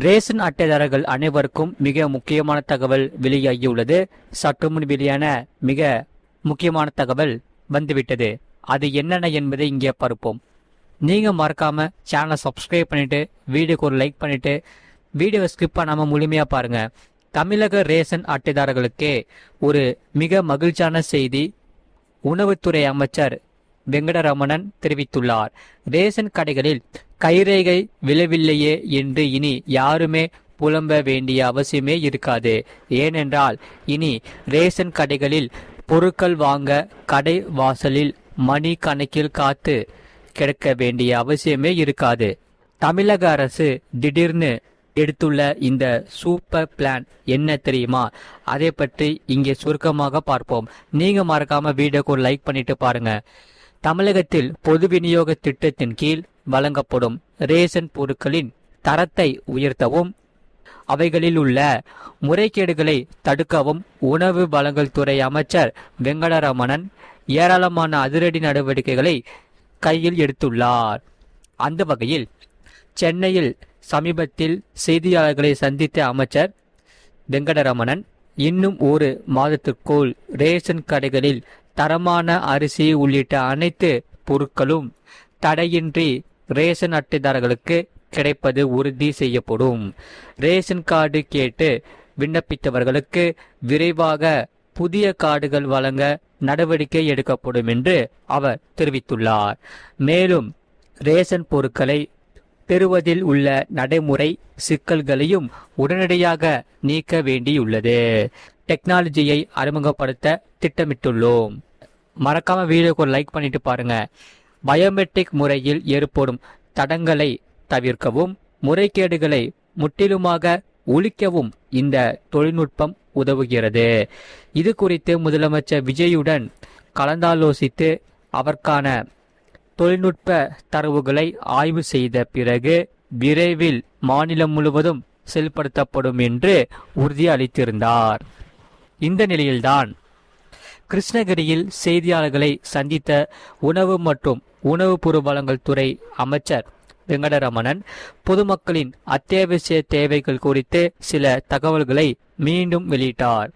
Ration அட்டைதாரர்கள் அனைவருக்கும் மிக முக்கியமான தகவல் வெளியாகியுள்ளது. சற்று முன் வெளியான மிக முக்கியமான தகவல் வந்துவிட்டது. அது என்னென்ன என்பதை இங்கே பார்ப்போம். நீங்க மறக்காம சேனலை சப்ஸ்கிரைப் பண்ணிட்டு வீடியோக்கு ஒரு லைக் பண்ணிட்டு வீடியோவை ஸ்கிப் பண்ணாம முழுமையா பாருங்க. தமிழக ரேஷன் அட்டைதாரர்களுக்கு ஒரு மிக மகிழ்ச்சியான செய்தி உணவுத்துறை அமைச்சர் வெங்கடரமணன் தெரிவித்துள்ளார். ரேஷன் கடைகளில் கைரேகை விழவில்லையே என்று இனி யாருமே புலம்ப வேண்டிய அவசியமே இருக்காது. ஏனென்றால் இனி ரேஷன் கடைகளில் பொருட்கள் வாங்க கடை வாசலில் மணி கணக்கில் காத்து கிடக்க வேண்டிய அவசியமே இருக்காது. தமிழக அரசு திடீர்னு எடுத்துள்ள இந்த சூப்பர் பிளான் என்ன தெரியுமா? அதை பற்றி இங்கே சுருக்கமாக பார்ப்போம். நீங்க மறக்காம வீடியோக்கு ஒரு லைக் பண்ணிட்டு பாருங்க. தமிழகத்தில் பொது விநியோக திட்டத்தின் கீழ் வழங்கப்படும் ரேஷன் பொருட்களின் தரத்தை உயர்த்தவும் அவைகளில் உள்ள முறைகேடுகளை தடுக்கவும் உணவு வழங்கல் துறை அமைச்சர் வெங்கடரமணன் ஏராளமான அதிரடி நடவடிக்கைகளை கையில் எடுத்துள்ளார். அந்த வகையில் சென்னையில் சமீபத்தில் செய்தியாளர்களை சந்தித்த அமைச்சர் வெங்கடரமணன் இன்னும் ஒரு மாதத்திற்குள் ரேஷன் கடைகளில் தரமான அரிசி உள்ளிட்ட அனைத்து பொருட்களும் தடையின்றி ரேஷன் அட்டைதாரர்களுக்கு கிடைப்பது உறுதி செய்யப்படும். ரேஷன் கார்டு கேட்டு விண்ணப்பித்தவர்களுக்கு விரைவாக புதிய கார்டுகள் வழங்க நடவடிக்கை எடுக்கப்படும் என்று அவர் தெரிவித்துள்ளார். மேலும் ரேஷன் பொருட்களை பெறுவதில் உள்ள நடைமுறை சிக்கல்களையும் உடனடியாக நீக்க வேண்டியுள்ளது. டெக்னாலஜியை அறிமுகப்படுத்த திட்டமிட்டுள்ளோம். மறக்காம வீடியோக்கு ஒரு லைக் பண்ணிட்டு பாருங்க. பயோமெட்ரிக் முறையில் ஏற்படும் தடங்களை தவிர்க்கவும் முறைகேடுகளை முற்றிலுமாக ஒழிக்கவும் இந்த தொழில்நுட்பம் உதவுகிறது. இது குறித்து முதலமைச்சர் விஜயுடன் கலந்தாலோசித்து அவருக்கான தொழில்நுட்ப தரவுகளை ஆய்வு செய்த பிறகு விரைவில் மாநிலம் முழுவதும் செயல்படுத்தப்படும் என்று உறுதி அளித்திருந்தார். இந்த நிலையில்தான் கிருஷ்ணகிரியில் செய்தியாளர்களை சந்தித்த உணவு மற்றும் உணவு பொருள் வழங்கல் துறை அமைச்சர் வெங்கடரமணன் பொதுமக்களின் அத்தியாவசிய தேவைகள் குறித்து சில தகவல்களை மீண்டும் வெளியிட்டார்.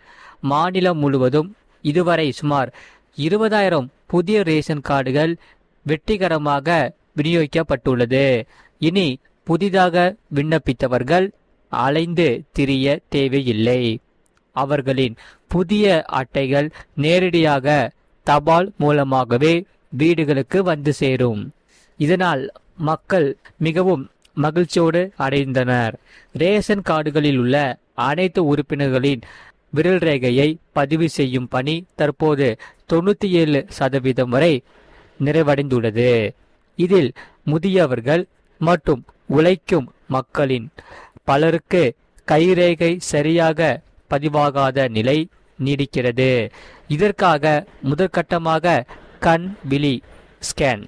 மாநிலம் முழுவதும் இதுவரை சுமார் 20,000 புதிய ரேஷன் கார்டுகள் வெற்றிகரமாக விநியோகிக்கப்பட்டுள்ளது. இனி புதிதாக விண்ணப்பித்தவர்கள் அலைந்து திரிய தேவையில்லை. அவர்களின் புதிய அட்டைகள் நேரடியாக தபால் மூலமாகவே வீடுகளுக்கு வந்து சேரும். இதனால் மக்கள் மிகவும் மகிழ்ச்சியோடு அடைந்தனர். ரேஷன் கார்டுகளில் உள்ள அனைத்து உறுப்பினர்களின் விரல் ரேகையை பதிவு செய்யும் பணி தற்போது 97% வரை நிறைவடைந்துள்ளது. இதில் முதியவர்கள் மற்றும் உழைக்கும் மக்களின் பலருக்கு கைரேகை சரியாக பதிவாகாத நிலை நீடிக்கிறது. இதற்காக முதற்கட்டமாக கண் விழி ஸ்கேன்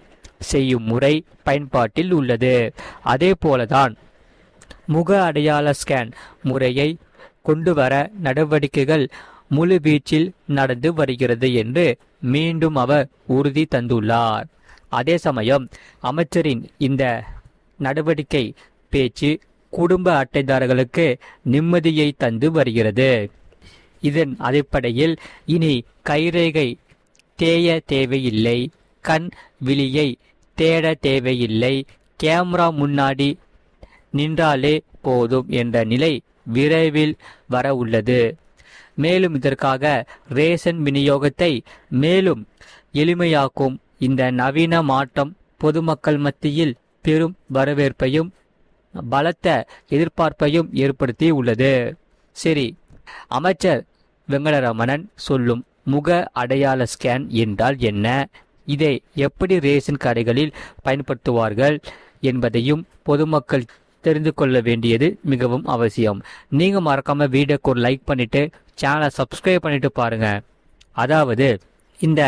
செய்யும் முறை பயன்பாட்டில் உள்ளது. அதே போலதான் முக அடையாள ஸ்கேன் முறையை கொண்டு வர நடவடிக்கைகள் முழு வீச்சில் நடந்து வருகிறது என்று மீண்டும் அவர் உறுதி தந்துள்ளார். அதே சமயம் அமைச்சரின் இந்த நடவடிக்கை பேச்சு குடும்ப அட்டைதாரர்களுக்கு நிம்மதியை தந்து வருகிறது. இதன் அடிப்படையில் இனி கைரேகை தேய தேவையில்லை, கண் விழியை தேட தேவையில்லை, கேமரா முன்னாடி நின்றாலே போதும் என்ற நிலை விரைவில் வர உள்ளது. மேலும் இதற்காக ரேஷன் விநியோகத்தை மேலும் எளிமையாக்கும் இந்த நவீன மாற்றம் பொதுமக்கள் மத்தியில் பெரும் வரவேற்பையும் பலத்த எதிர்பார்ப்பையும் ஏற்படுத்தி உள்ளது. சரி, அமைச்சர் வெங்கடரமணன் சொல்லும் முக அடையாள ஸ்கேன் என்றால் என்ன, இதை எப்படி ரேஷன் கடைகளில் பயன்படுத்துவார்கள் என்பதையும் பொதுமக்கள் தெரிந்து கொள்ள வேண்டியது மிகவும் அவசியம். நீங்க மறக்காம வீடியோக்கு ஒரு லைக் பண்ணிட்டு சேனலை சப்ஸ்கிரைப் பண்ணிட்டு பாருங்க. அதாவது இந்த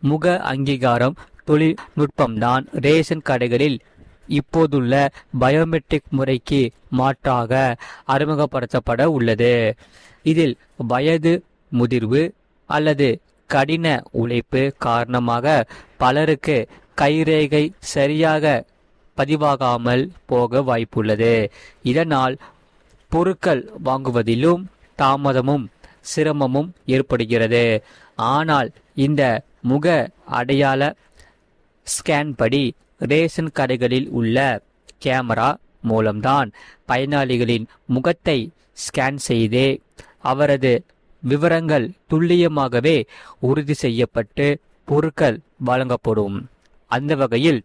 முக அங்கீகாரம் தொழில்நுட்பம்தான் ரேஷன் கடைகளில் இப்போதுள்ள பயோமெட்ரிக் முறைக்கு மாற்றாக அறிமுகப்படுத்தப்பட உள்ளது. இதில் வயது முதிர்வு அல்லது கடின உழைப்பு காரணமாக பலருக்கு கைரேகை சரியாக பதிவாகாமல் போக வாய்ப்புள்ளது. இதனால் பொருட்கள் வாங்குவதிலும் தாமதமும் சிரமமும் ஏற்படுகிறது. ஆனால் இந்த முக அடையாள ஸ்கேன் படி ரேஷன் கடைகளில் உள்ள கேமரா மூலம்தான் பயனாளிகளின் முகத்தை ஸ்கேன் செய்தே அவரது விவரங்கள் துல்லியமாகவே உறுதி செய்யப்பட்டு பொருட்கள் வழங்கப்படும். அந்த வகையில்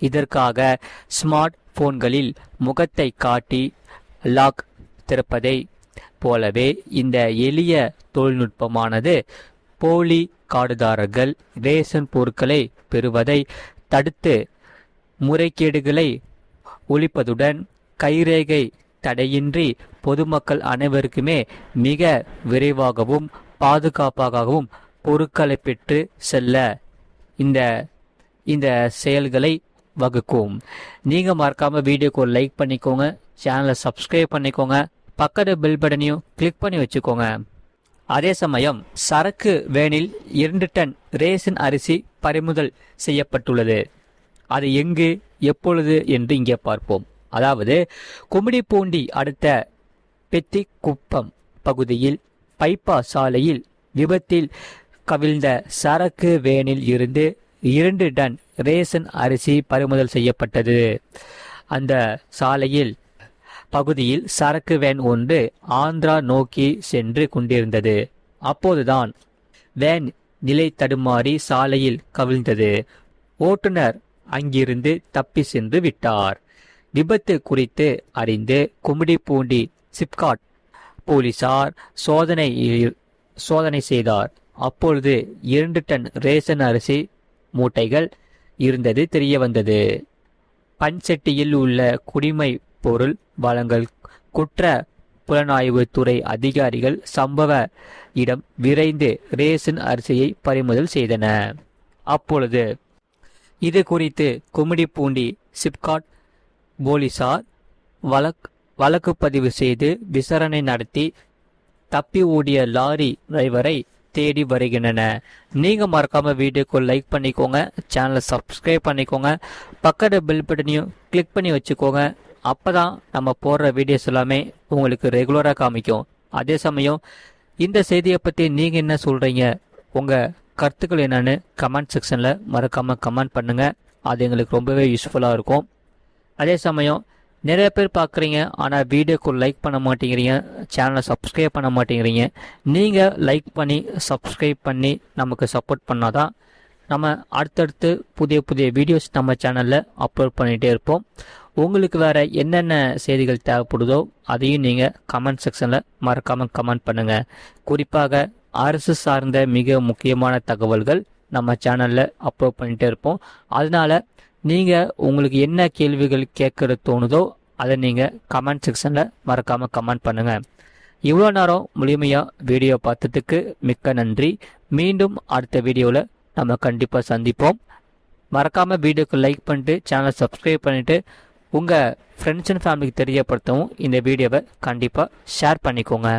இதற்காக ஸ்மார்ட் போன்களில் முகத்தை காட்டி லாக் திறப்பதை போலவே இந்த எளிய தொழில்நுட்பமானது போலி கார்டுதாரர்கள் ரேஷன் பொருட்களை பெறுவதை தடுத்து முறைகேடுகளை ஒழிப்பதுடன் கைரேகை தடையின்றி பொதுமக்கள் அனைவருக்குமே மிக விரைவாகவும் பாதுகாப்பாகவும் பொருட்களை பெற்று செல்ல இந்த செயல்களை வகுக்கும். நீங்கள் மறக்காம வீடியோக்கு ஒரு லைக் பண்ணிக்கோங்க, சேனலை சப்ஸ்கிரைப் பண்ணிக்கோங்க, பக்கத்து பெல் பட்டனையும் கிளிக் பண்ணி வச்சுக்கோங்க. அதே சமயம் சரக்கு வேனில் 2 டன் ரேஷன் அரிசி பறிமுதல் செய்யப்பட்டுள்ளது. அது எங்கு எப்பொழுது என்று இங்கே பார்ப்போம். அதாவது கும்மிடிப்பூண்டி அடுத்த பெத்திக்குப்பம் பகுதியில் பைபாஸ் சாலையில் விபத்தில் கவிழ்ந்த சரக்கு வேனில் இருந்து 2 டன் ரேஷன் அரிசி பறிமுதல் செய்யப்பட்டது. அந்த சாலையில் பகுதியில் சரக்கு வேன் ஒன்று ஆந்திரா நோக்கி சென்று கொண்டிருந்தது. அப்போதுதான் வேன் நிலை தடுமாறி சாலையில் கவிழ்ந்தது. ஓட்டுநர் அங்கிருந்து தப்பி சென்று விட்டார். விபத்து குறித்து அறிந்து கும்மிடிப்பூண்டி சிப்காட் போலீசார் சோதனை செய்தார். அப்பொழுது 2 டன் ரேஷன் அரிசி மூட்டைகள் இருந்தது தெரிய வந்தது. பன்செட்டியில் உள்ள குடிமை பொருள் வழங்கல் குற்ற புலனாய்வு துறை அதிகாரிகள் சம்பவ இடம் விரைந்து ரேஷன் அரிசியை பறிமுதல் செய்தனர். அப்பொழுது இது குறித்து கும்மிடிப்பூண்டி சிப்காட் போலீசார் வழக்கு பதிவு செய்து விசாரணை நடத்தி தப்பி ஓடிய லாரி டிரைவரை தேடி வருகின்றன. நீங்க மறக்காம வீடியோக்கு லைக் பண்ணிக்கோங்க, சேனலை சப்ஸ்கிரைப் பண்ணிக்கோங்க, பக்கத்து பெல் பட்டனையும் கிளிக் பண்ணி வச்சுக்கோங்க. அப்பதான் நம்ம போடுற வீடியோஸ் எல்லாமே உங்களுக்கு ரெகுலராக காமிக்கும். அதே சமயம் இந்த செய்தியை பற்றி நீங்கள் என்ன சொல்கிறீங்க, உங்கள் கருத்துக்கள் என்னன்னு கமெண்ட் செக்ஷனில் மறக்காமல் கமெண்ட் பண்ணுங்கள். அது எங்களுக்கு ரொம்பவே யூஸ்ஃபுல்லாக இருக்கும். அதே சமயம் நிறைய பேர் பார்க்குறீங்க, ஆனால் வீடியோக்கு லைக் பண்ண மாட்டேங்கிறீங்க, சேனலை சப்ஸ்கிரைப் பண்ண மாட்டேங்கிறீங்க. நீங்கள் லைக் பண்ணி சப்ஸ்கிரைப் பண்ணி நமக்கு சப்போர்ட் பண்ணாதான் நம்ம அடுத்தடுத்து புதிய புதிய வீடியோஸ் நம்ம சேனலில் அப்லோட் பண்ணிகிட்டே இருப்போம். உங்களுக்கு வேறு என்னென்ன செய்திகள் தேவைப்படுதோ அதையும் நீங்கள் கமெண்ட் செக்ஷனில் மறக்காமல் கமெண்ட் பண்ணுங்கள். குறிப்பாக அரசு சார்ந்த மிக முக்கியமான தகவல்கள் நம்ம சேனலில் அப்லோட் பண்ணிகிட்டே இருப்போம். அதனால் நீங்கள் உங்களுக்கு என்ன கேள்விகள் கேட்குறது தோணுதோ அதை நீங்கள் கமெண்ட் செக்ஷனில் மறக்காமல் கமெண்ட் பண்ணுங்கள். இவ்வளோ நேரம் முழுமையாக வீடியோ பார்த்ததுக்கு மிக்க நன்றி. மீண்டும் அடுத்த வீடியோவில் நம்ம கண்டிப்பாக சந்திப்போம். மறக்காமல் வீடியோக்கு லைக் பண்ணிட்டு சேனலை சப்ஸ்கிரைப் பண்ணிவிட்டு உங்கள் ஃப்ரெண்ட்ஸ் அண்ட் ஃபேமிலிக்கு தெரியப்படுத்தவும் இந்த வீடியோவை கண்டிப்பாக ஷேர் பண்ணிக்கோங்க.